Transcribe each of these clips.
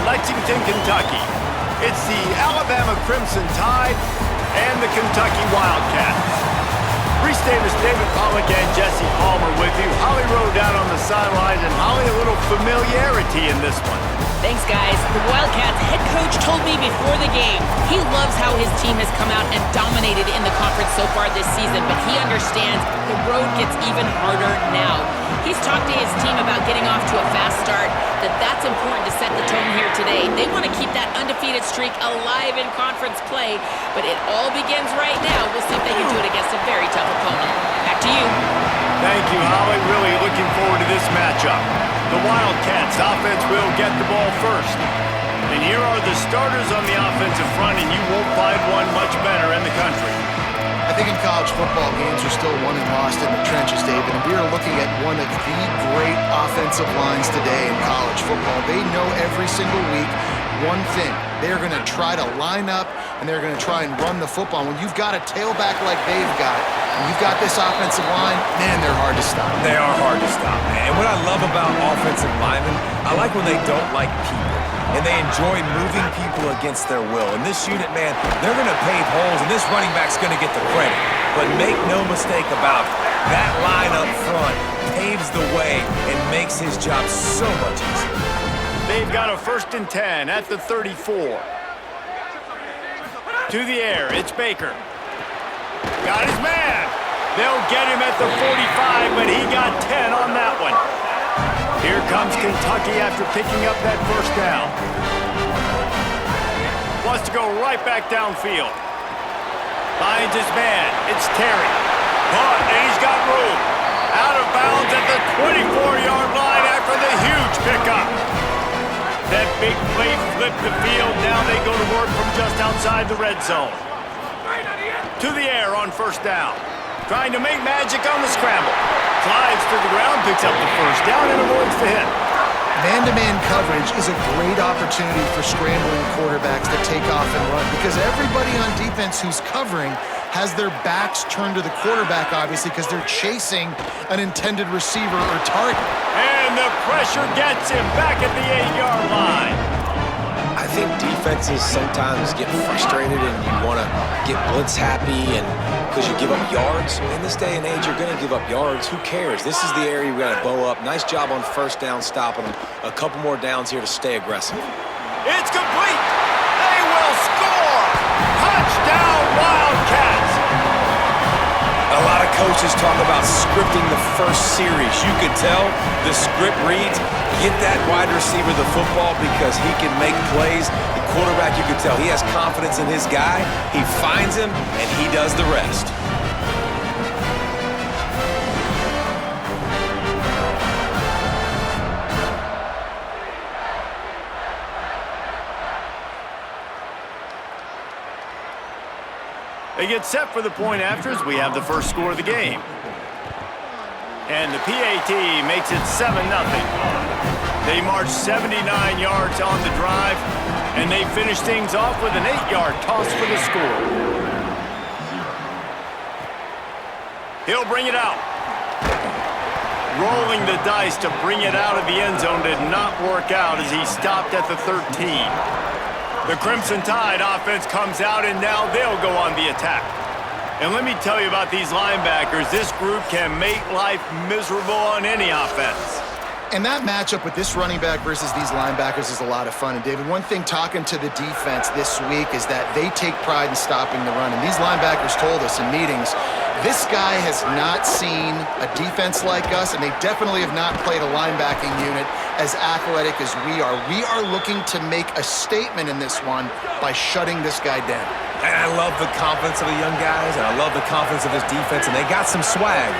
Lexington, Kentucky. It's the Alabama Crimson Tide and the Kentucky Wildcats. Reese Davis, David Pollack, and Jesse Palmer with you. Holly Rowe down on the sidelines, and Holly, a little familiarity in this one. Thanks, guys. The Wildcats head coach told me before the game he loves how his team has come out and dominated in the conference so far this season, but he understands the road gets even harder now. He's talked to his team about getting off to a fast start, that's important to set the tone here today. They want to keep that undefeated streak alive in conference play, but it all begins right now. We'll see if they can do it against a very tough opponent. Back to you. Thank you, Holly. Really looking forward to this matchup. The Wildcats offense will get the ball first. And here are the starters on the offensive front, and you won't find one much better in the country. I think in college football, games are still won and lost in the trenches, David, and we are looking at one of the great offensive lines today in college football. They know every single week one thing. They are going to try to line up, and they're going to try and run the football. When you've got a tailback like they've got, and you've got this offensive line, man, they're hard to stop. They are hard to stop, man. And what I love about offensive linemen, I like when they don't like people. And they enjoy moving people against their will. In this unit, man, they're going to pave holes, and this running back's going to get the credit. But make no mistake about it, that line up front paves the way and makes his job so much easier. They've got a 1st and 10 at the 34. To the air, it's Baker. Got his man. They'll get him at the 45, but he got 10 on that one. Here comes Kentucky after picking up that 1st down. Wants to go right back downfield. Finds his man. It's Terry. Caught, and he's got room. Out of bounds at the 24-yard line after the huge pickup. That big play flipped the field. Now they go to work from just outside the red zone. To the air on 1st down. Trying to make magic on the scramble. Slides to the ground, picks up the 1st down, and avoids the hit. Man-to-man coverage is a great opportunity for scrambling quarterbacks to take off and run, because everybody on defense who's covering has their backs turned to the quarterback, obviously, because they're chasing an intended receiver or target. And the pressure gets him back at the 8-yard line. I think defenses sometimes get frustrated and you want to get blitz happy and because you give up yards. In this day and age, you're going to give up yards. Who cares? This is the area we got to bow up. Nice job on 1st down stopping them. A couple more downs here to stay aggressive. It's complete. They will score. Touchdown, Wildcats. A lot of coaches talk about scripting the first series. You can tell the script reads, get that wide receiver the football because he can make plays. The quarterback, you can tell he has confidence in his guy. He finds him, and he does the rest. They get set for the point after as we have the first score of the game. And the PAT makes it 7-0. They march 79 yards on the drive, and they finish things off with an 8-yard toss for the score. He'll bring it out. Rolling the dice to bring it out of the end zone did not work out as he stopped at the 13. The Crimson Tide offense comes out, and now they'll go on the attack. And let me tell you about these linebackers. This group can make life miserable on any offense. And that matchup with this running back versus these linebackers is a lot of fun. And, David, one thing talking to the defense this week is that they take pride in stopping the run. And these linebackers told us in meetings, this guy has not seen a defense like us, and they definitely have not played a linebacking unit as athletic as we are. We are looking to make a statement in this one by shutting this guy down. And I love the confidence of the young guys, and I love the confidence of this defense, and they got some swag.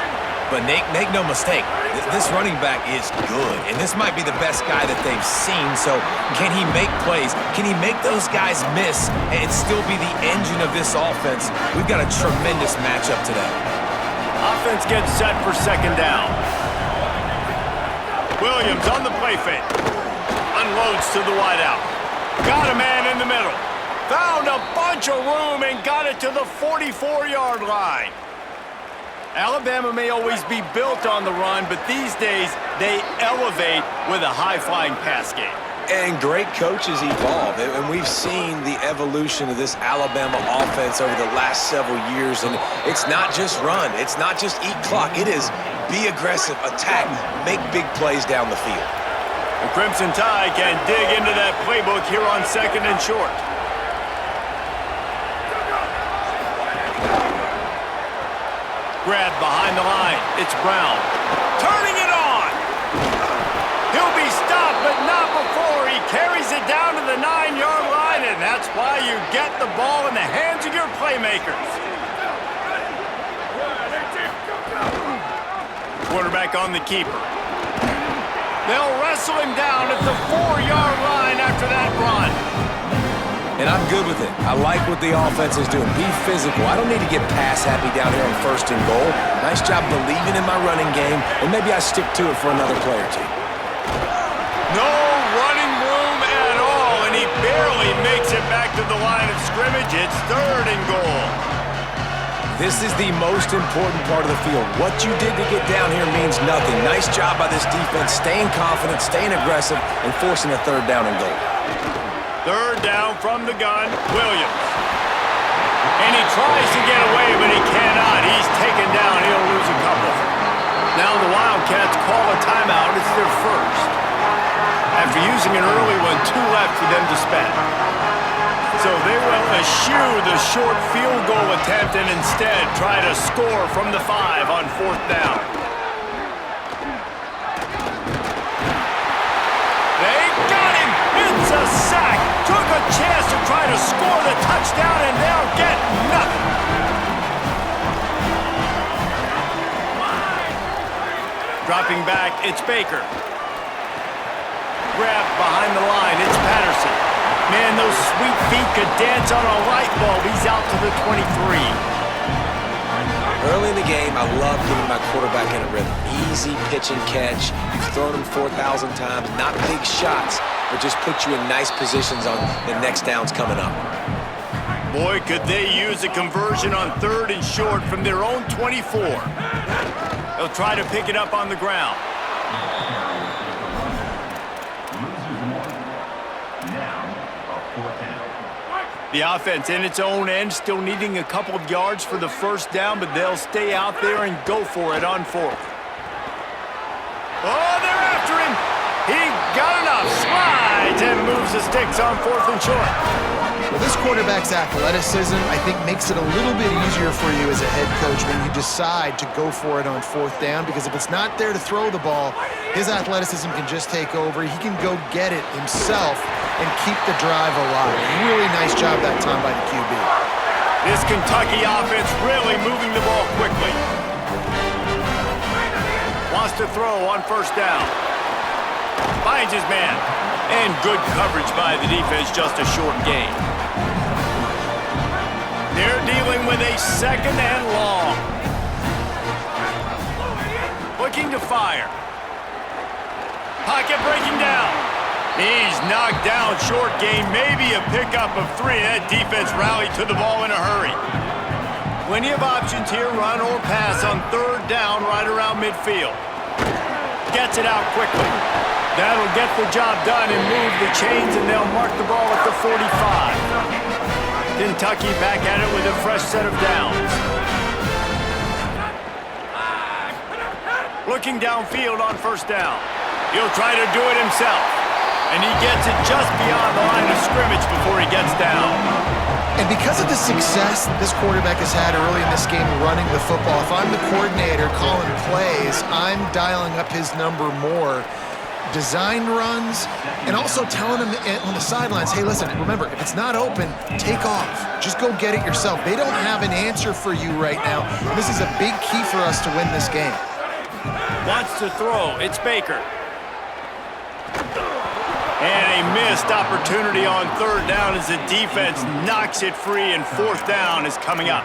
But make no mistake, this running back is good, and this might be the best guy that they've seen. So can he make plays? Can he make those guys miss and still be the engine of this offense? We've got a tremendous matchup today. Offense gets set for 2nd down. Williams on the play fake. Unloads to the wideout. Got a man in the middle. Found a bunch of room and got it to the 44-yard line. Alabama may always be built on the run, but these days they elevate with a high-flying pass game. And great coaches evolve, and we've seen the evolution of this Alabama offense over the last several years, and it's not just run, it's not just eat clock, it is be aggressive, attack, make big plays down the field. The Crimson Tide can dig into that playbook here on 2nd and short. Grab behind the line, it's Brown. Turning it on! He'll be stopped, but not before. He carries it down to the 9-yard line, and that's why you get the ball in the hands of your playmakers. Quarterback on the keeper. They'll wrestle him down at the 4-yard line after that run. And I'm good with it. I like what the offense is doing. Be physical. I don't need to get pass happy down here on 1st and goal. Nice job believing in my running game, and maybe I stick to it for another play or two. No running room at all, and he barely makes it back to the line of scrimmage. It's 3rd and goal. This is the most important part of the field. What you did to get down here means nothing. Nice job by this defense, staying confident, staying aggressive, and forcing a 3rd down and goal. 3rd down from the gun, Williams. And he tries to get away, but he cannot. He's taken down. He'll lose a couple. Now the Wildcats call a timeout. It's their first. After using an early one, 2 left for them to spend. So they will eschew the short field goal attempt and instead try to score from the 5 on 4th down. They got him! It's a sack! Took a chance to try to score the touchdown, and they'll get nothing. Dropping back, it's Baker. Grab behind the line, it's Patterson. Man, those sweet feet could dance on a light bulb. He's out to the 23. Early in the game, I love getting my quarterback in a rhythm. Easy pitch and catch. You've thrown him 4,000 times. Not big shots, but just put you in nice positions on the next downs coming up. Boy, could they use a conversion on 3rd and short from their own 24. They'll try to pick it up on the ground. The offense in its own end, still needing a couple of yards for the 1st down, but they'll stay out there and go for it on 4th. Oh, they're after him! He got enough, slides, and moves the sticks on 4th and short. Well, this quarterback's athleticism, I think, makes it a little bit easier for you as a head coach when you decide to go for it on 4th down, because if it's not there to throw the ball, his athleticism can just take over. He can go get it himself and keep the drive alive. Really nice job that time by the QB. This Kentucky offense really moving the ball quickly. Wants to throw on 1st down. Finds his man. And good coverage by the defense, just a short gain. They're dealing with a 2nd and long. Looking to fire. Pocket breaking down. He's knocked down, short gain, maybe a pickup of 3. That defense rallied to the ball in a hurry. Plenty of options here, run or pass on 3rd down right around midfield. Gets it out quickly. That'll get the job done and move the chains, and they'll mark the ball at the 45. Kentucky back at it with a fresh set of downs. Looking downfield on 1st down. He'll try to do it himself. And he gets it just beyond the line of scrimmage before he gets down. And because of the success this quarterback has had early in this game running the football, if I'm the coordinator calling plays, I'm dialing up his number more. Design runs, and also telling him on the sidelines, hey, listen, remember, if it's not open, take off. Just go get it yourself. They don't have an answer for you right now. This is a big key for us to win this game. Wants to throw. It's Baker. And a missed opportunity on 3rd down as the defense knocks it free, and 4th down is coming up.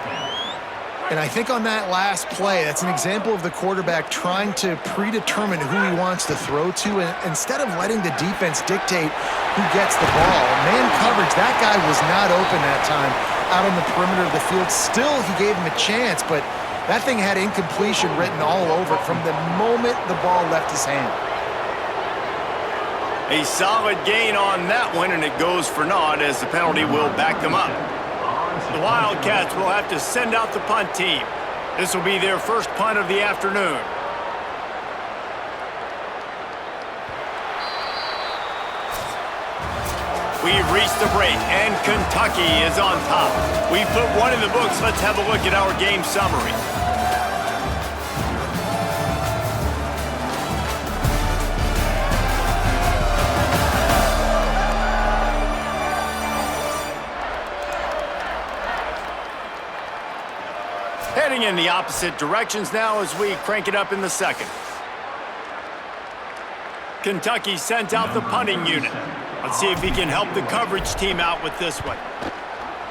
And I think on that last play, that's an example of the quarterback trying to predetermine who he wants to throw to, and instead of letting the defense dictate who gets the ball. Man coverage, that guy was not open that time out on the perimeter of the field. Still, he gave him a chance, but that thing had incompletion written all over it from the moment the ball left his hand. A solid gain on that one, and it goes for naught as the penalty will back them up. The Wildcats will have to send out the punt team. This will be their first punt of the afternoon. We've reached the break, and Kentucky is on top. We put one in the books. Let's have a look at our game summary. Heading in the opposite directions now as we crank it up in the second. Kentucky sent out the punting unit. Let's see if he can help the coverage team out with this one.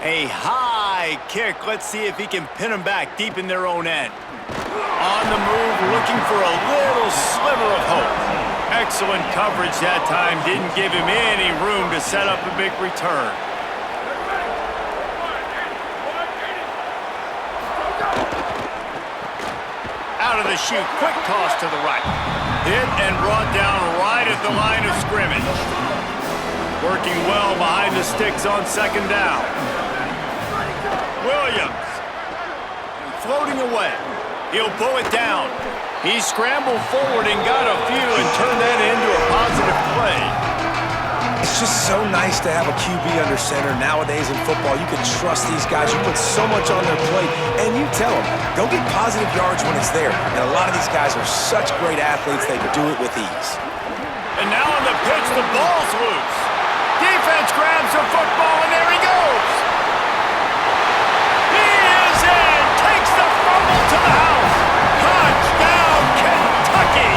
A high kick. Let's see if he can pin them back deep in their own end. On the move, looking for a little sliver of hope. Excellent coverage that time. Didn't give him any room to set up a big return. Out of the chute, quick toss to the right. Hit and brought down right at the line of scrimmage. Working well behind the sticks on second down. Williams. Floating away. He'll pull it down. He scrambled forward and got a few and turned that into a positive play. It's just so nice to have a QB under center. Nowadays in football, you can trust these guys. You put so much on their plate, and you tell them, go get positive yards when it's there. And a lot of these guys are such great athletes, they do it with ease. And now on the pitch, the ball's loose. Defense grabs the football, and there he goes. He is in. Takes the fumble to the house. Touchdown, Kentucky.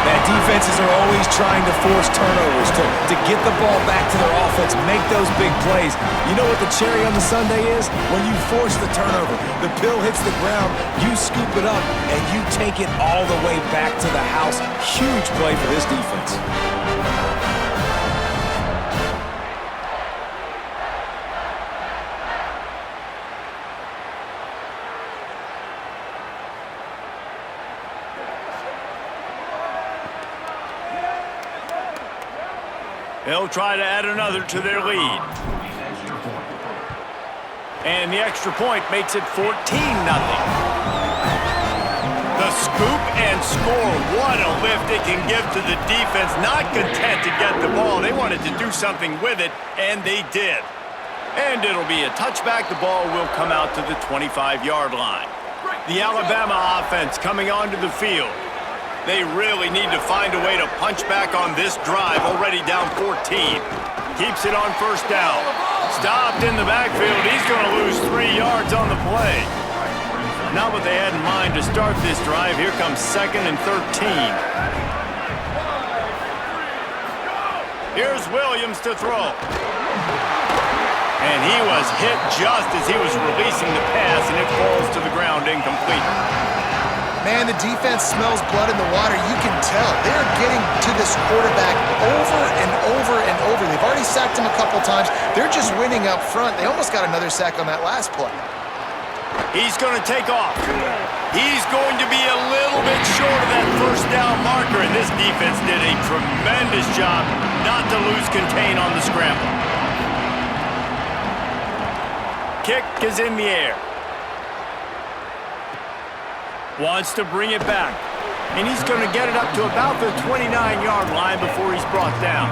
Man, defenses are always trying to force turnovers to get the ball back to their offense, make those big plays. You know what the cherry on the sundae is? When you force the turnover, the pill hits the ground, you scoop it up, and you take it all the way back to the house. Huge play for this defense. They'll try to add another to their lead. And the extra point makes it 14-0. The scoop and score. What a lift it can give to the defense. Not content to get the ball. They wanted to do something with it, and they did. And it'll be a touchback. The ball will come out to the 25-yard line. The Alabama offense coming onto the field. They really need to find a way to punch back on this drive, already down 14. Keeps it on first down. Stopped in the backfield. He's going to lose 3 yards on the play. Not what they had in mind to start this drive. Here comes 2nd and 13. Here's Williams to throw. And he was hit just as he was releasing the pass, and it falls to the ground incomplete. Man, the defense smells blood in the water. You can tell. They're getting to this quarterback over and over and over. They've already sacked him a couple times. They're just winning up front. They almost got another sack on that last play. He's going to take off. He's going to be a little bit short of that first down marker, and this defense did a tremendous job not to lose contain on the scramble. Kick is in the air. Wants to bring it back. And he's going to get it up to about the 29-yard line before he's brought down.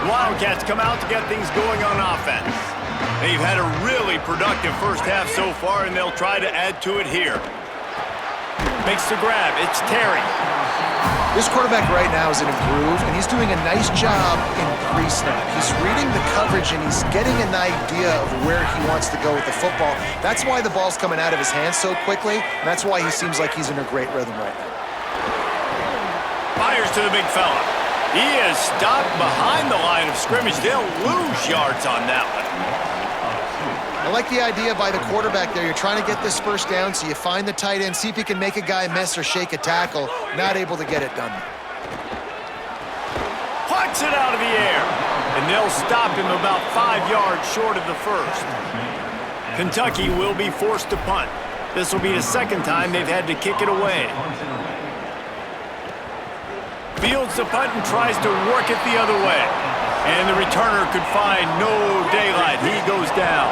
Wildcats come out to get things going on offense. They've had a really productive first half so far, and they'll try to add to it here. Makes the grab. It's Terry. This quarterback right now is in a groove, and he's doing a nice job in pre-snap. He's reading the coverage, and he's getting an idea of where he wants to go with the football. That's why the ball's coming out of his hands so quickly, and that's why he seems like he's in a great rhythm right now. Fires to the big fella. He is stopped behind the line of scrimmage. They'll lose yards on that one. I like the idea by the quarterback there. You're trying to get this first down, so you find the tight end, see if you can make a guy miss or shake a tackle. Not able to get it done. Plucks it out of the air. And they'll stop him about 5 yards short of the first. Kentucky will be forced to punt. This will be the second time they've had to kick it away. Fields the punt and tries to work it the other way. And the returner could find no daylight. He goes down.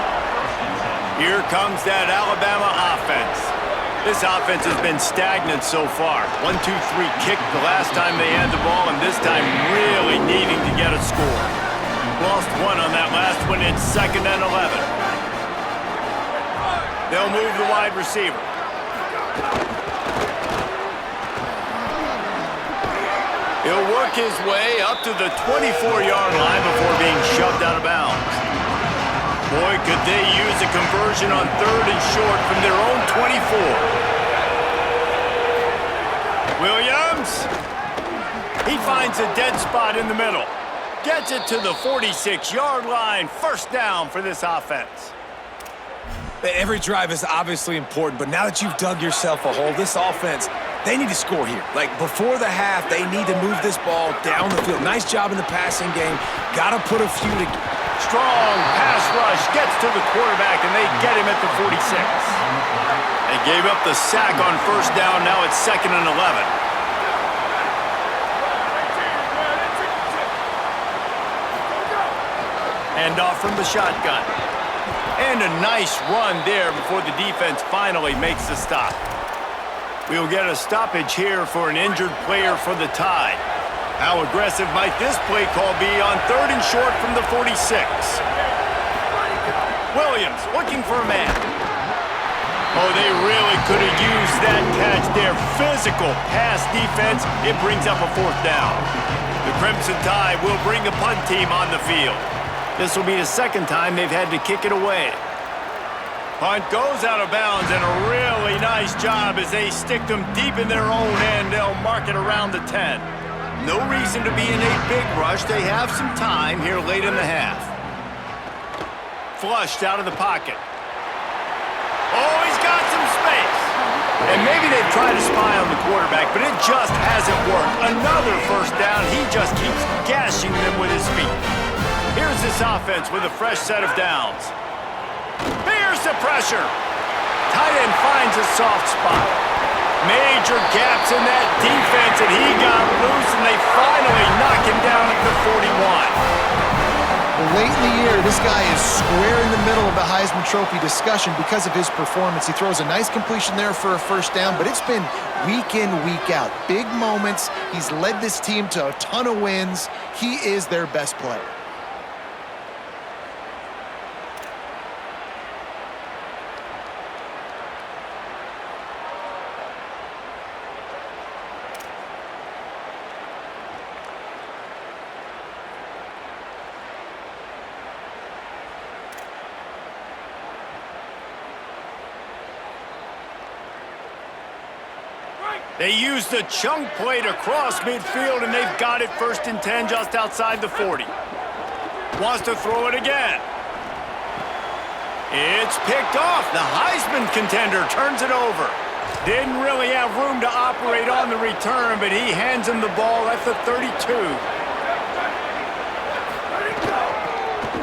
Here comes that Alabama offense. This offense has been stagnant so far. 1-2-3 kick the last time they had the ball, and this time really needing to get a score. Lost one on that last one. It's 2nd and 11. They'll move the wide receiver. He'll work his way up to the 24-yard line before being shoved out of bounds. Boy, could they use a conversion on 3rd and short from their own 24. Williams. He finds a dead spot in the middle. Gets it to the 46-yard line. 1st down for this offense. Every drive is obviously important, but now that you've dug yourself a hole, this offense, they need to score here. Like, before the half, they need to move this ball down the field. Nice job in the passing game. Got to put a few to... Strong pass rush gets to the quarterback, and they get him at the 46. They gave up the sack on 1st down. Now it's 2nd and 11. Hand off from the shotgun. And a nice run there before the defense finally makes the stop. We'll get a stoppage here for an injured player for the tie. How aggressive might this play call be on 3rd and short from the 46? Williams looking for a man. Oh, they really could have used that catch there. Physical pass defense. It brings up a 4th down. The Crimson Tide will bring the punt team on the field. This will be the 2nd time they've had to kick it away. Punt goes out of bounds, and a really nice job as they stick them deep in their own end. They'll mark it around the 10. No reason to be in a big rush. They have some time here late in the half. Flushed out of the pocket. Oh, he's got some space. And maybe they've tried to spy on the quarterback, but it just hasn't worked. Another 1st down. He just keeps gashing them with his feet. Here's this offense with a fresh set of downs. Here's the pressure. Tight end finds a soft spot. Major gaps in that defense, and he got loose, and they finally knock him down at the 41. Well, late in the year, this guy is square in the middle of the Heisman Trophy discussion because of his performance. He throws a nice completion there for a 1st down, but it's been week in, week out. Big moments. He's led this team to a ton of wins. He is their best player. They use the chunk play to cross midfield, and they've got it 1st and 10 just outside the 40. Wants to throw it again. It's picked off. The Heisman contender turns it over. Didn't really have room to operate on the return, but he hands him the ball at the 32.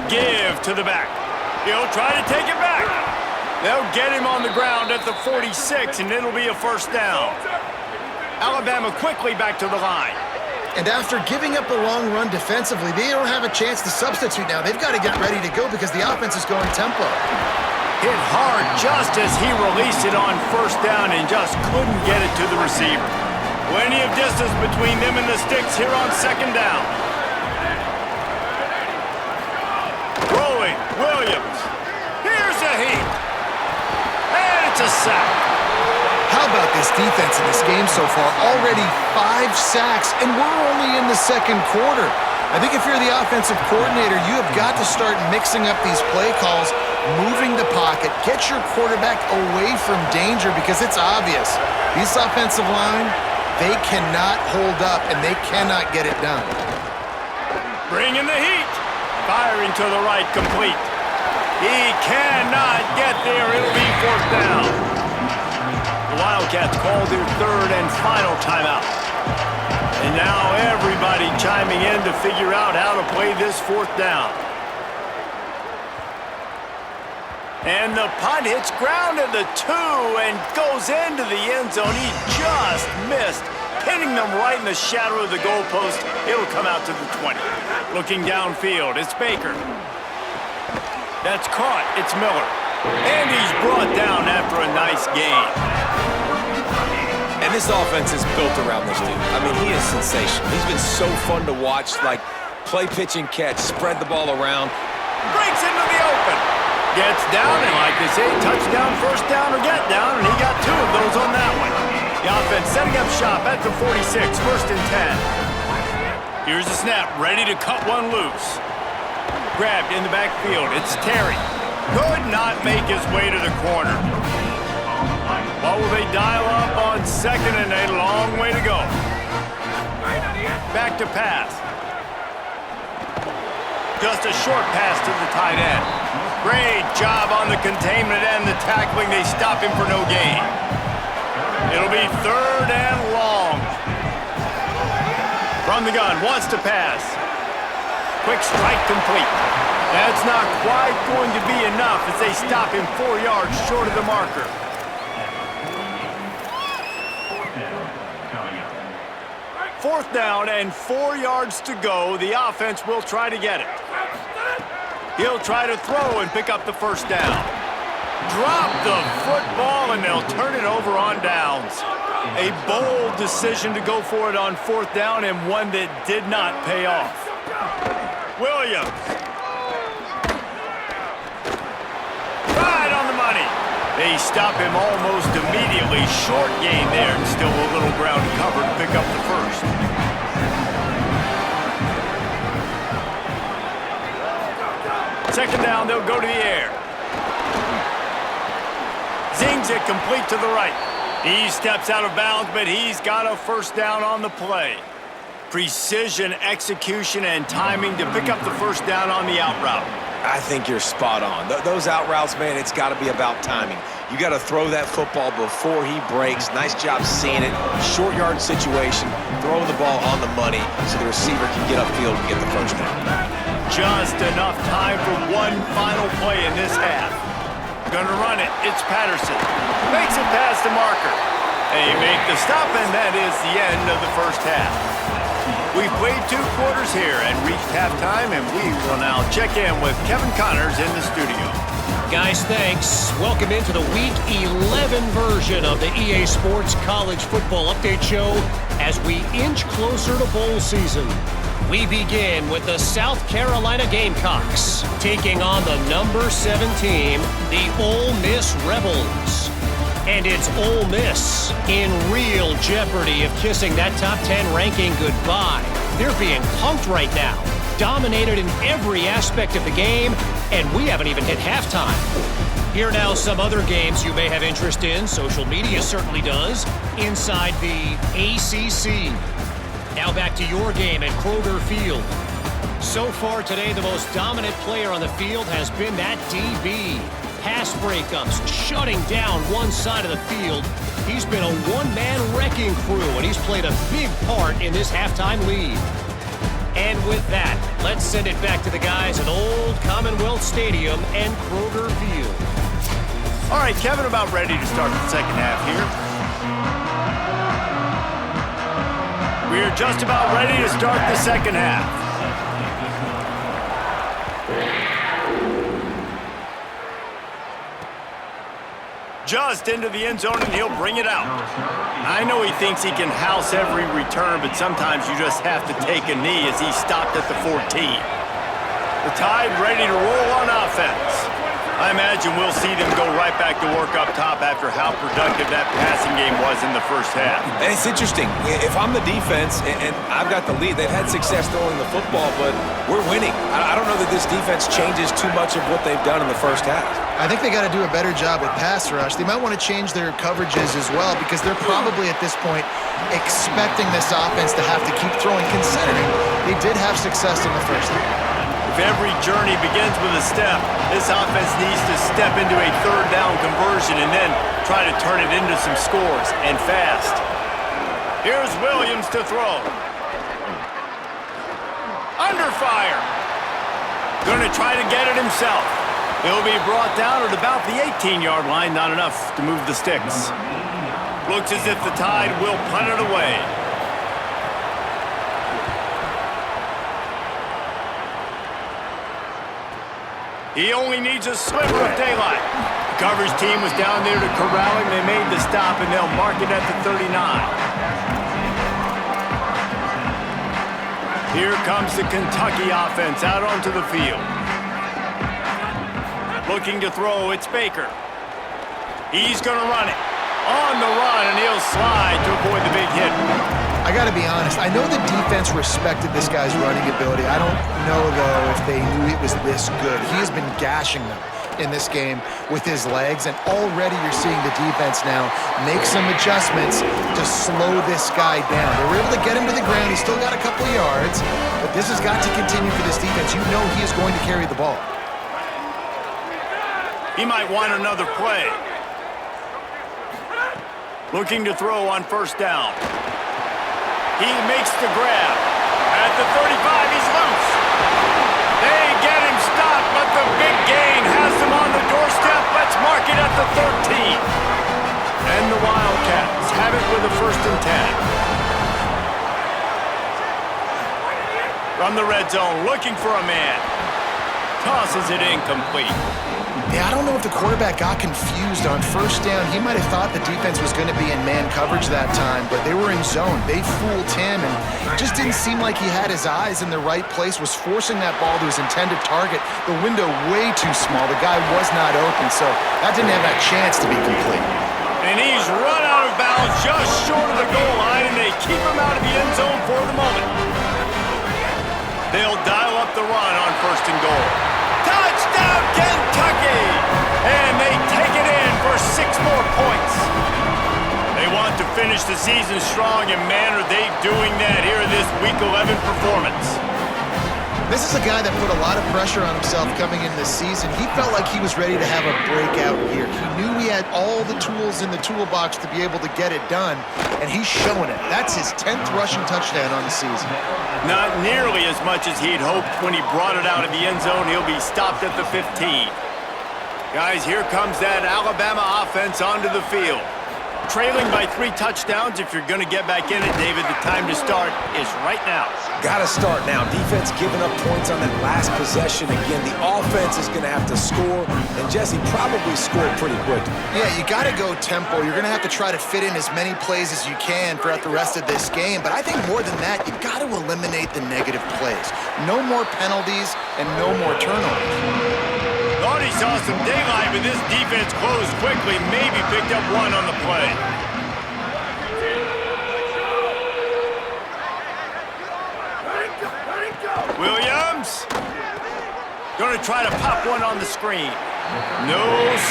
Give to the back. He'll try to take it back. They'll get him on the ground at the 46, and it'll be a 1st down. Alabama quickly back to the line. And after giving up a long run defensively, they don't have a chance to substitute now. They've got to get ready to go because the offense is going tempo. Hit hard just as he released it on 1st down and just couldn't get it to the receiver. Plenty of distance between them and the sticks here on 2nd down. Rolling, Williams. Here's a heat. And it's a sack. How about this defense in this game so far? Already 5 sacks, and we're only in the 2nd quarter. I think if you're the offensive coordinator, you have got to start mixing up these play calls, moving the pocket, get your quarterback away from danger because it's obvious. This offensive line, they cannot hold up, and they cannot get it done. Bringing the heat. Firing to the right, complete. He cannot get there. It'll be 4th down. The Wildcats called their 3rd and final timeout. And now everybody chiming in to figure out how to play this 4th down. And the punt hits ground at the 2 and goes into the end zone. He just missed hitting them right in the shadow of the goalpost. It'll come out to the 20. Looking downfield, it's Baker. That's caught. It's Miller. And he's brought down after a nice gain. And this offense is built around this dude. I mean, he is sensational. He's been so fun to watch, like play, pitch, and catch, spread the ball around. Breaks into the open. Gets down, and like they say, touchdown, first down, or get down, and he got 2 of those on that one. The offense setting up shop at the 46, first and 10. Here's the snap, ready to cut one loose. Grabbed in the backfield, it's Terry. Could not make his way to the corner. What will they dial up on second and a long way to go? Back to pass. Just a short pass to the tight end. Great job on the containment and the tackling. They stop him for no gain. It'll be third and long. From the gun, wants to pass. Quick strike complete. That's not quite going to be enough as they stop him 4 yards short of the marker. Fourth down and 4 yards to go. The offense will try to get it. He'll try to throw and pick up the first down. Drop the football and they'll turn it over on downs. A bold decision to go for it on fourth down and one that did not pay off. Williams. Right on the money. They stop him almost immediately. Short gain there and still a little ground covered to pick up the first. Second down, they'll go to the air. Zings it complete to the right. He steps out of bounds, but he's got a first down on the play. Precision, execution, and timing to pick up the first down on the out route. I think you're spot on. Those out routes, man, it's got to be about timing. You got to throw that football before he breaks. Nice job seeing it. Short yard situation, throwing the ball on the money so the receiver can get upfield and get the first down. Just enough time for one final play in this half. Gonna run it. It's Patterson. Makes it past the marker. They make the stop, and that is the end of the first half. We've played 2 quarters here and reached halftime, and we will now check in with Kevin Connors in the studio. Guys, thanks. Welcome into the Week 11 version of the EA Sports College Football Update Show as we inch closer to bowl season. We begin with the South Carolina Gamecocks taking on the number 7 team, the Ole Miss Rebels. And it's Ole Miss in real jeopardy of kissing that top 10 ranking goodbye. They're being punked right now, dominated in every aspect of the game, and we haven't even hit halftime. Here are now some other games you may have interest in. Social media certainly does. Inside the ACC. Now back to your game at Kroger Field. So far today, the most dominant player on the field has been that DB. Pass breakups, shutting down one side of the field. He's been a one-man wrecking crew, and he's played a big part in this halftime lead. And with that, let's send it back to the guys at Old Commonwealth Stadium and Kroger Field. All right, Kevin, about ready to start the second half here. We're just about ready to start the second half. Just into the end zone, and he'll bring it out. I know he thinks he can house every return, but sometimes you just have to take a knee as he stopped at the 14. The Tide ready to roll on offense. I imagine we'll see them go right back to work up top after how productive that passing game was in the first half. And it's interesting. If I'm the defense and I've got the lead, they've had success throwing the football, but we're winning. I don't know that this defense changes too much of what they've done in the first half. I think they got to do a better job with pass rush. They might want to change their coverages as well because they're probably at this point expecting this offense to have to keep throwing, considering they did have success in the first half. If every journey begins with a step, this offense needs to step into a third down conversion and then try to turn it into some scores, and fast. Here's Williams to throw. Under fire. Going to try to get it himself. He'll be brought down at about the 18-yard line, not enough to move the sticks. Looks as if the Tide will punt it away. He only needs a sliver of daylight. The coverage team was down there to corral him. They made the stop, and they'll mark it at the 39. Here comes the Kentucky offense out onto the field. Looking to throw, it's Baker. He's going to run it. On the run, and he'll slide to avoid the big hit. I got to be honest, I know the defense respected this guy's running ability. I don't know, though, if they knew it was this good. He has been gashing them in this game with his legs, and already you're seeing the defense now make some adjustments to slow this guy down. They were able to get him to the ground. He's still got a couple of yards, but this has got to continue for this defense. You know he is going to carry the ball. He might want another play. Looking to throw on first down. He makes the grab. At the 35, he's loose. They get him stopped, but the big gain has him on the doorstep. Let's mark it at the 13. And the Wildcats have it with a 1st and 10. From the red zone, looking for a man. Tosses it incomplete. Yeah, I don't know if the quarterback got confused on first down. He might have thought the defense was going to be in man coverage that time, but they were in zone. They fooled him, and it just didn't seem like he had his eyes in the right place, was forcing that ball to his intended target. The window way too small. The guy was not open, so that didn't have that chance to be complete. And he's run out of bounds just short of the goal line, and they keep him out of the end zone for the moment. They'll dial up the run on 1st and goal. Touchdown, Kentucky! And they take it in for 6 more points. They want to finish the season strong, and man, are they doing that here in this Week 11 performance. This is a guy that put a lot of pressure on himself coming into this season. He felt like he was ready to have a breakout year. He knew he had all the tools in the toolbox to be able to get it done, and he's showing it. That's his 10th rushing touchdown on the season. Not nearly as much as he'd hoped when he brought it out of the end zone. He'll be stopped at the 15. Guys, here comes that Alabama offense onto the field. Trailing by 3 touchdowns. If you're going to get back in it, David, the time to start is right now. Got to start now. Defense giving up points on that last possession. Again, the offense is going to have to score, and Jesse probably scored pretty quick. Yeah, you got to go tempo. You're going to have to try to fit in as many plays as you can throughout the rest of this game, but I think more than that, you've got to eliminate the negative plays. No more penalties and no more turnovers. Thought he saw some daylight, but this defense closed quickly, maybe picked up one on the play. Williams. Going to try to pop one on the screen. No,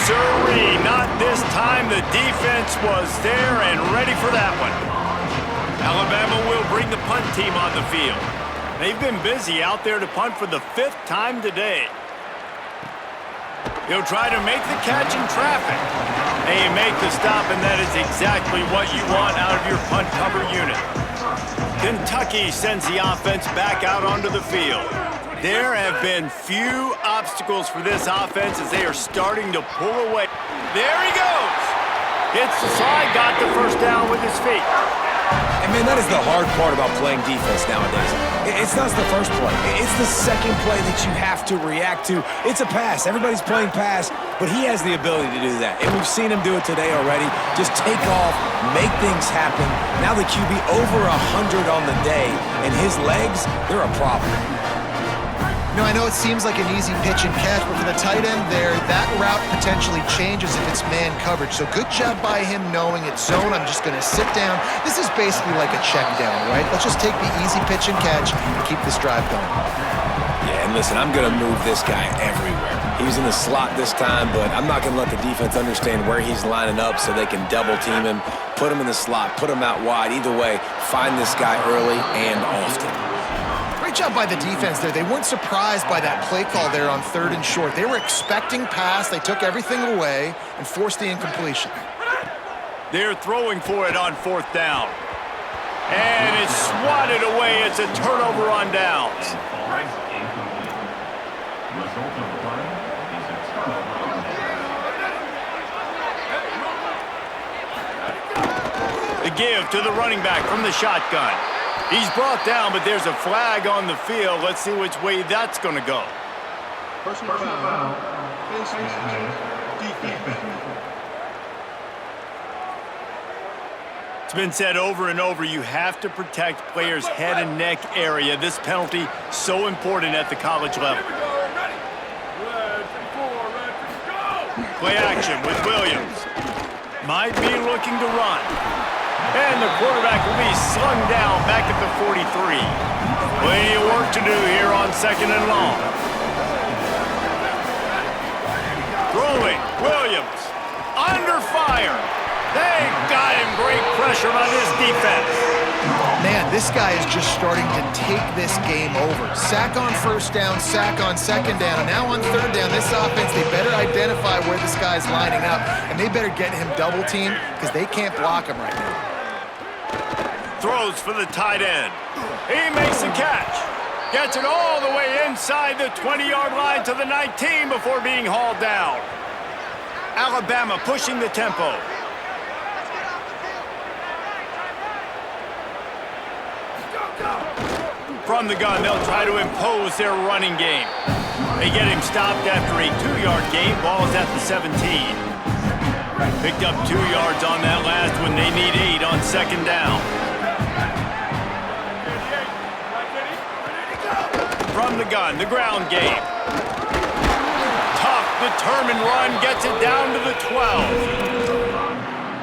sirree, not this time. The defense was there and ready for that one. Alabama will bring the punt team on the field. They've been busy out there to punt for the 5th time today. He'll try to make the catch in traffic. They make the stop, and that is exactly what you want out of your punt cover unit. Kentucky sends the offense back out onto the field. There have been few obstacles for this offense as they are starting to pull away. There he goes. Hits the slide, got the 1st down with his feet. And, man, that is the hard part about playing defense nowadays. It's not the first play. It's the second play that you have to react to. It's a pass. Everybody's playing pass, but he has the ability to do that. And we've seen him do it today already. Just take off, make things happen. Now the QB over 100 on the day, and his legs, they're a problem. You know, I know it seems like an easy pitch and catch, but for the tight end there, that route potentially changes if it's man coverage. So good job by him knowing it's zone. I'm just going to sit down. This is basically like a check down, right? Let's just take the easy pitch and catch and keep this drive going. Yeah, and listen, I'm going to move this guy everywhere. He was in the slot this time, but I'm not going to let the defense understand where he's lining up so they can double team him, put him in the slot, put him out wide. Either way, find this guy early and often. Great job by the defense there. They weren't surprised by that play call there on 3rd and short. They were expecting pass. They took everything away and forced the incompletion. They're throwing for it on 4th down. And it's swatted away. It's a turnover on downs. The give to the running back from the shotgun. He's brought down, but there's a flag on the field. Let's see which way that's going to go. Personal foul. Face mask. Defense. It's been said over and over, you have to protect players' head and neck area. This penalty so important at the college level. Play action with Williams. Might be looking to run. And the quarterback will be slung down back at the 43. Plenty of work to do here on 2nd and long. Throwing, Williams, under fire. They got him. Great pressure by this defense. Man, this guy is just starting to take this game over. Sack on 1st down, sack on 2nd down, and now on 3rd down, this offense, they better identify where this guy's lining up, and they better get him double teamed because they can't block him right now. Throws for the tight end. He makes the catch. Gets it all the way inside the 20-yard line to the 19 before being hauled down. Alabama pushing the tempo. From the gun, they'll try to impose their running game. They get him stopped after a 2-yard gain. Ball's at the 17. Picked up 2 yards on that last one. They need 8 on 2nd down. From the gun, the ground game. Tough, determined run gets it down to the 12.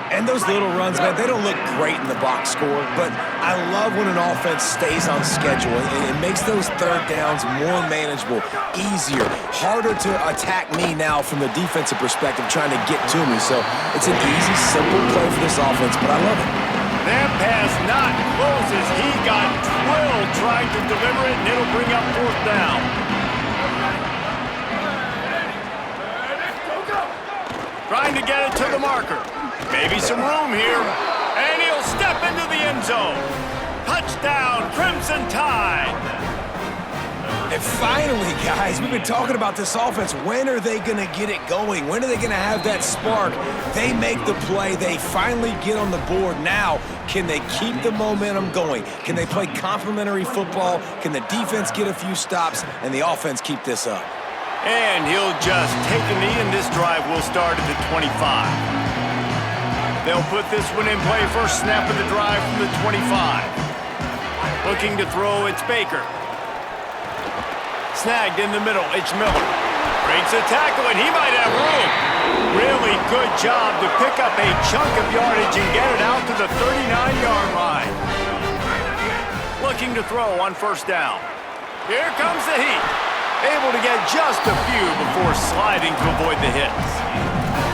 And those little runs, man, they don't look great in the box score, but I love when an offense stays on schedule. It makes those 3rd downs more manageable, easier, harder to attack me now from the defensive perspective trying to get to me. So it's an easy, simple play for this offense, but I love it. That pass not close as he got drilled trying to deliver it, and it'll bring up 4th down. Trying to get it to the marker. Maybe some room here. And he'll step into the end zone. Touchdown, Crimson Tide. And finally, guys, we've been talking about this offense. When are they going to get it going? When are they going to have that spark? They make the play. They finally get on the board. Now, can they keep the momentum going? Can they play complementary football? Can the defense get a few stops and the offense keep this up? And he'll just take a knee, and this drive will start at the 25. They'll put this one in play. First snap of the drive from the 25. Looking to throw, it's Baker. Snagged in the middle, it's Miller. Breaks a tackle, and he might have room. Really good job to pick up a chunk of yardage and get it out to the 39-yard line. Looking to throw on 1st down. Here comes the heat. Able to get just a few before sliding to avoid the hits.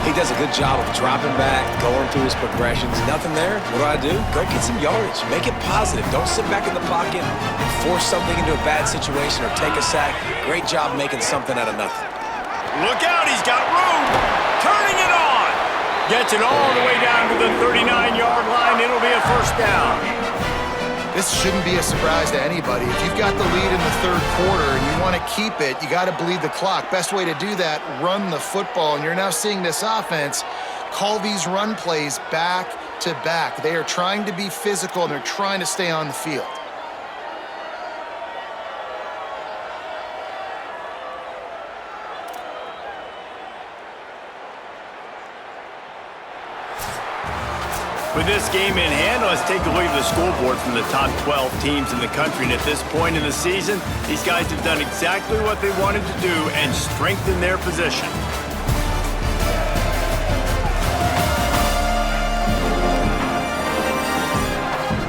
He does a good job of dropping back, going through his progressions. Nothing there. What do? Go get some yardage. Make it positive. Don't sit back in the pocket and force something into a bad situation or take a sack. Great job making something out of nothing. Look out, he's got room. Turning it on. Gets it all the way down to the 39-yard line. It'll be a 1st down. This shouldn't be a surprise to anybody. If you've got the lead in the 3rd quarter and you want to keep it, you got to bleed the clock. Best way to do that, run the football. And you're now seeing this offense call these run plays back to back. They are trying to be physical, and they're trying to stay on the field. With this game in hand, let's take a look at the scoreboard from the top 12 teams in the country. And at this point in the season, these guys have done exactly what they wanted to do and strengthen their position.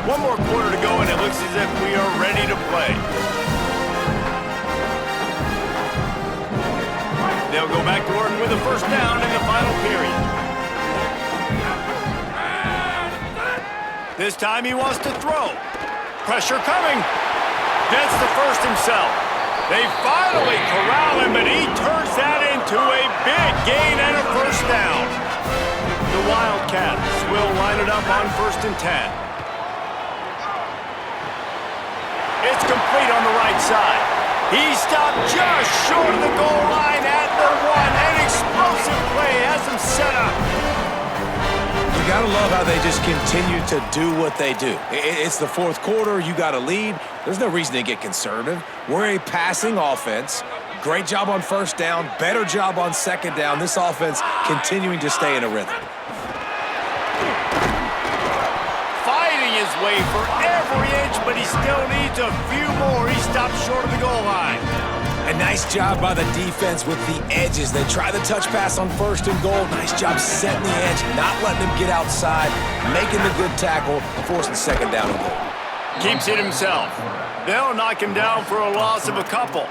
One more quarter to go, and it looks as if we are ready to play. They'll go back to work with a 1st down in the final period. This time he wants to throw. Pressure coming. Gets the first himself. They finally corral him, but he turns that into a big gain and a 1st down. The Wildcats will line it up on 1st and 10. It's complete on the right side. He stopped just short of the goal line at the 1. An explosive play has him set up. You gotta love how they just continue to do what they do. It's the 4th quarter, you got a lead. There's no reason to get conservative. We're a passing offense. Great job on first down, better job on second down. This offense continuing to stay in a rhythm. Fighting his way for every inch, but he still needs a few more. He stopped short of the goal line. A nice job by the defense with the edges. They try the touch pass on first and goal. Nice job setting the edge, not letting him get outside, making the good tackle, forcing second down and goal. Keeps it himself. They'll knock him down for a loss of a couple.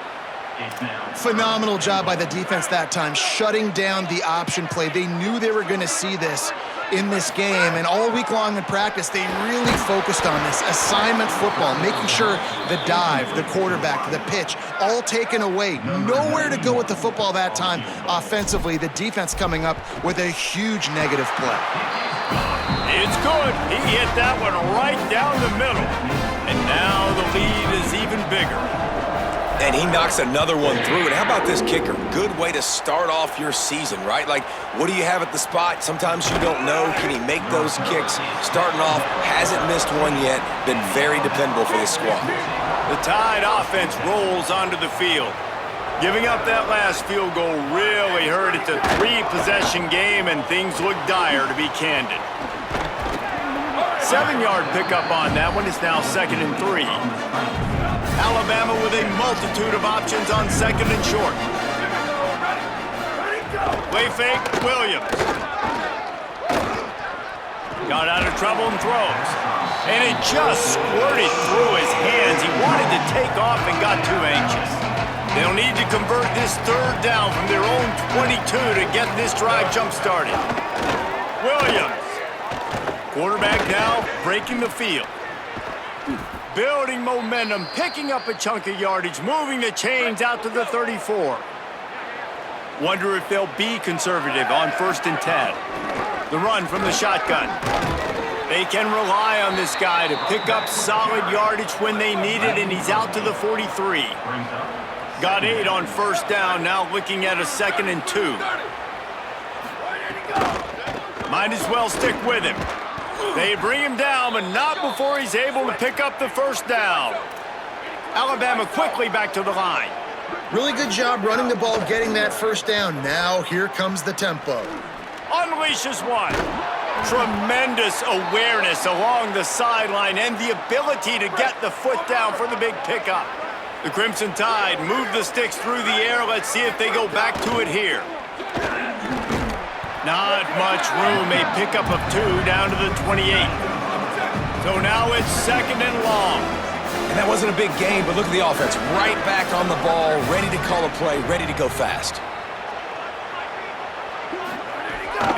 Phenomenal job by the defense that time, shutting down the option play. They knew they were going to see this in this game, and all week long in practice, they really focused on this assignment football, making sure the dive, the quarterback, the pitch, all taken away. Nowhere to go with the football that time offensively. The defense coming up with a huge negative play. It's good. He hit that one right down the middle. And now the lead is even bigger. And he knocks another one through. And how about this kicker? Good way to start off your season, right? Like, what do you have at the spot? Sometimes you don't know. Can he make those kicks? Starting off, hasn't missed one yet. Been very dependable for this squad. The Tide offense rolls onto the field. Giving up that last field goal really hurt. It's a 3-possession game, and things look dire, to be candid. 7-yard pickup on that one. It's now 2nd and 3. Alabama with a multitude of options on 2nd and short. Play fake, Williams. Got out of trouble and throws. And it just squirted through his hands. He wanted to take off and got too anxious. They'll need to convert this 3rd down from their own 22 to get this drive jump-started. Williams. Quarterback now breaking the field. Building momentum, picking up a chunk of yardage, moving the chains out to the 34. Wonder if they'll be conservative on 1st and 10. The run from the shotgun. They can rely on this guy to pick up solid yardage when they need it, and he's out to the 43. Got 8 on 1st down, now looking at a 2nd and 2. Might as well stick with him. They bring him down, but not before he's able to pick up the 1st down. Alabama quickly back to the line. Really good job running the ball, getting that 1st down. Now here comes the tempo. Unleashes one. Tremendous awareness along the sideline and the ability to get the foot down for the big pickup. The Crimson Tide move the sticks through the air. Let's see if they go back to it here. Not much room, a pickup of 2 down to the 28. So now it's 2nd and long. And that wasn't a big game, but look at the offense. Right back on the ball, ready to call a play, ready to go fast.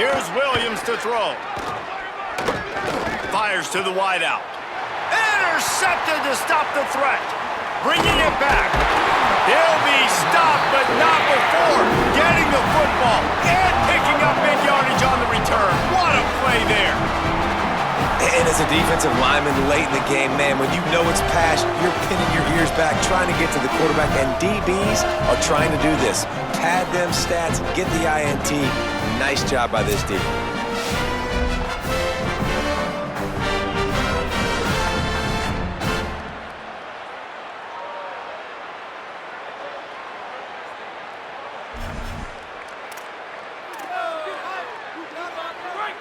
Here's Williams to throw. Fires to the wideout. Intercepted to stop the threat. Bringing it back. He'll be stopped, but not before getting the football and picking up big yardage on the return. What a play there. And as a defensive lineman late in the game, man, when you know it's pass, you're pinning your ears back, trying to get to the quarterback, and DBs are trying to do this. Pad them stats, get the INT. Nice job by this D.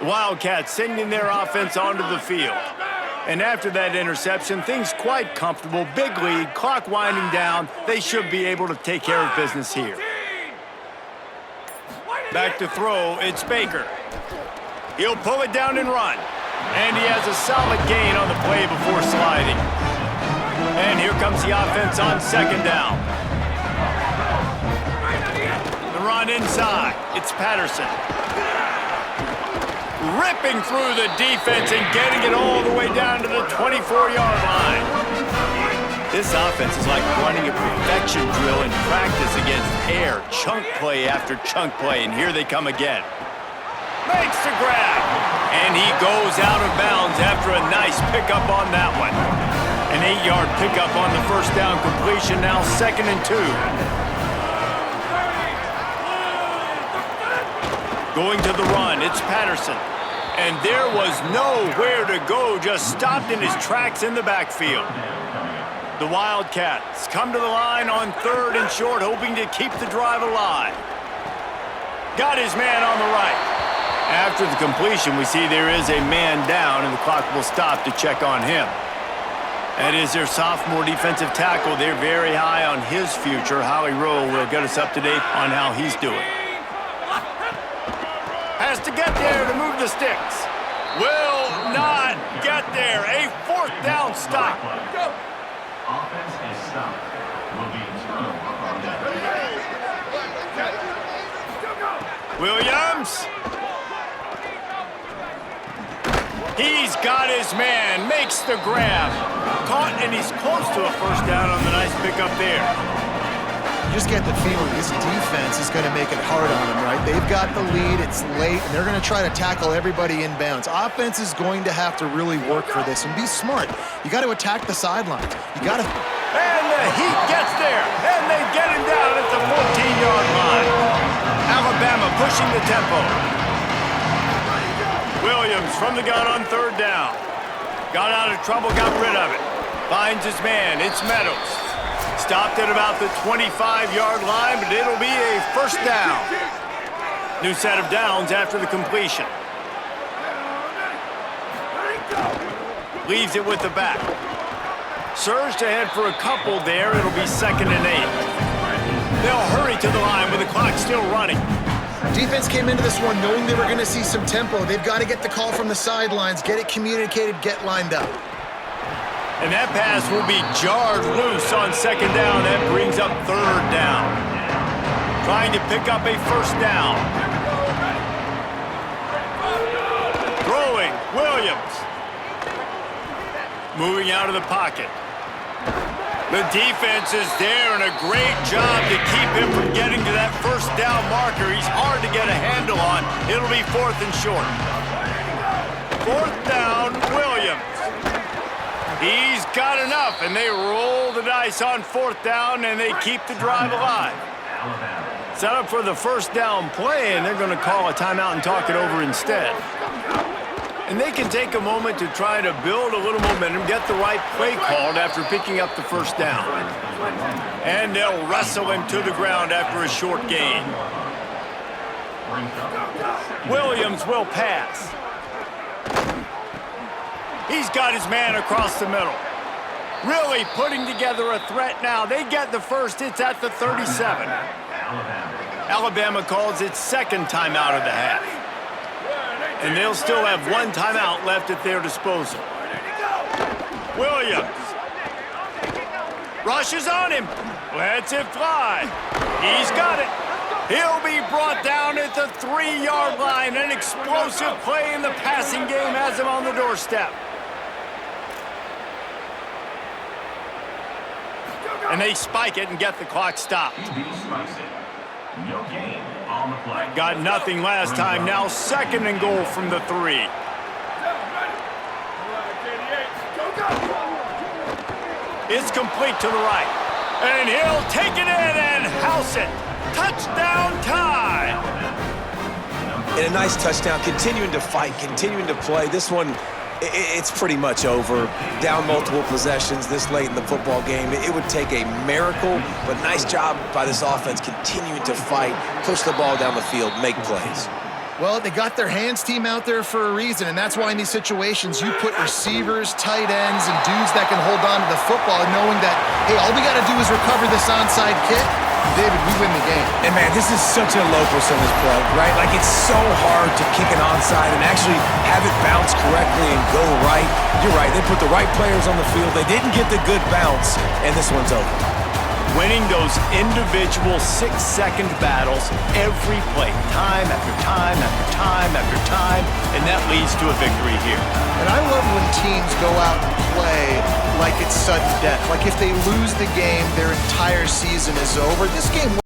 Wildcats sending their offense onto the field. And after that interception, things quite comfortable. Big lead, clock winding down. They should be able to take care of business here. Back to throw, it's Baker. He'll pull it down and run. And he has a solid gain on the play before sliding. And here comes the offense on 2nd down. The run inside, it's Patterson. Ripping through the defense and getting it all the way down to the 24-yard line. This offense is like running a perfection drill in practice against air. Chunk play after chunk play, and here they come again. Makes the grab, and he goes out of bounds after a nice pickup on that one. An 8-yard pickup on the 1st down completion, now 2nd and 2. Going to the run, it's Patterson. And there was nowhere to go, just stopped in his tracks in the backfield. The Wildcats come to the line on 3rd and short, hoping to keep the drive alive. Got his man on the right. After the completion, we see there is a man down, and the clock will stop to check on him. That is their sophomore defensive tackle. They're very high on his future. Howie Rowe will get us up to date on how he's doing. Has to get there to move the sticks. Will not get there. A 4th down stop. Offense is stopped. Will be Williams. He's got his man. Makes the grab. Caught, and he's close to a 1st down on the nice pickup there. You just get the feeling this defense is going to make it hard on them, right? They've got the lead, it's late, and they're going to try to tackle everybody inbounds. Offense is going to have to really work for this and be smart. You got to attack the sidelines. You got to... And the Heat gets there, and they get him down at the 14-yard line. Alabama pushing the tempo. Williams from the gun on 3rd down. Got out of trouble, got rid of it. Finds his man, it's Meadows. Stopped at about the 25-yard line, but it'll be a 1st down. New set of downs after the completion. Leaves it with the back. Surged ahead for a couple there. It'll be 2nd and 8. They'll hurry to the line with the clock still running. Defense came into this one knowing they were going to see some tempo. They've got to get the call from the sidelines, get it communicated, get lined up. And that pass will be jarred loose on 2nd down. That brings up 3rd down. Trying to pick up a 1st down. Throwing, Williams. Moving out of the pocket. The defense is there, and a great job to keep him from getting to that 1st down marker. He's hard to get a handle on. It'll be 4th and short. 4th down, Williams. He's got enough, and they roll the dice on 4th down, and they keep the drive alive. Set up for the 1st down play, and they're going to call a timeout and talk it over instead. And they can take a moment to try to build a little momentum, get the right play called after picking up the 1st down. And they'll wrestle him to the ground after a short gain. Williams will pass. He's got his man across the middle. Really putting together a threat now. They get the 1st. It's at the 37. Alabama calls its 2nd timeout of the half. And they'll still have 1 timeout left at their disposal. Williams. Rushes on him. Lets it fly. He's got it. He'll be brought down at the 3-yard line. An explosive play in the passing game has him on the doorstep. And they spike it and get the clock stopped. no gain on the play. Got nothing last time. Now 2nd and goal from the 3. It's complete to the right. And he'll take it in and house it. Touchdown time. And a nice touchdown, continuing to fight, continuing to play. This one, it's pretty much over. Down multiple possessions this late in the football game. It would take a miracle, but nice job by this offense continuing to fight, push the ball down the field, make plays. Well, they got their hands team out there for a reason, and that's why in these situations you put receivers, tight ends, and dudes that can hold on to the football, knowing that, hey, all we got to do is recover this onside kick. David, we win the game. And, man, this is such a low percentage play, right? Like, it's so hard to kick an onside and actually have it bounce correctly and go right. You're right. They put the right players on the field. They didn't get the good bounce, and this one's over. Winning those individual 6-second battles every play, time after time after time after time, and that leads to a victory here. And I love when teams go out and play like it's sudden death. Like if they lose the game, their entire season is over. This game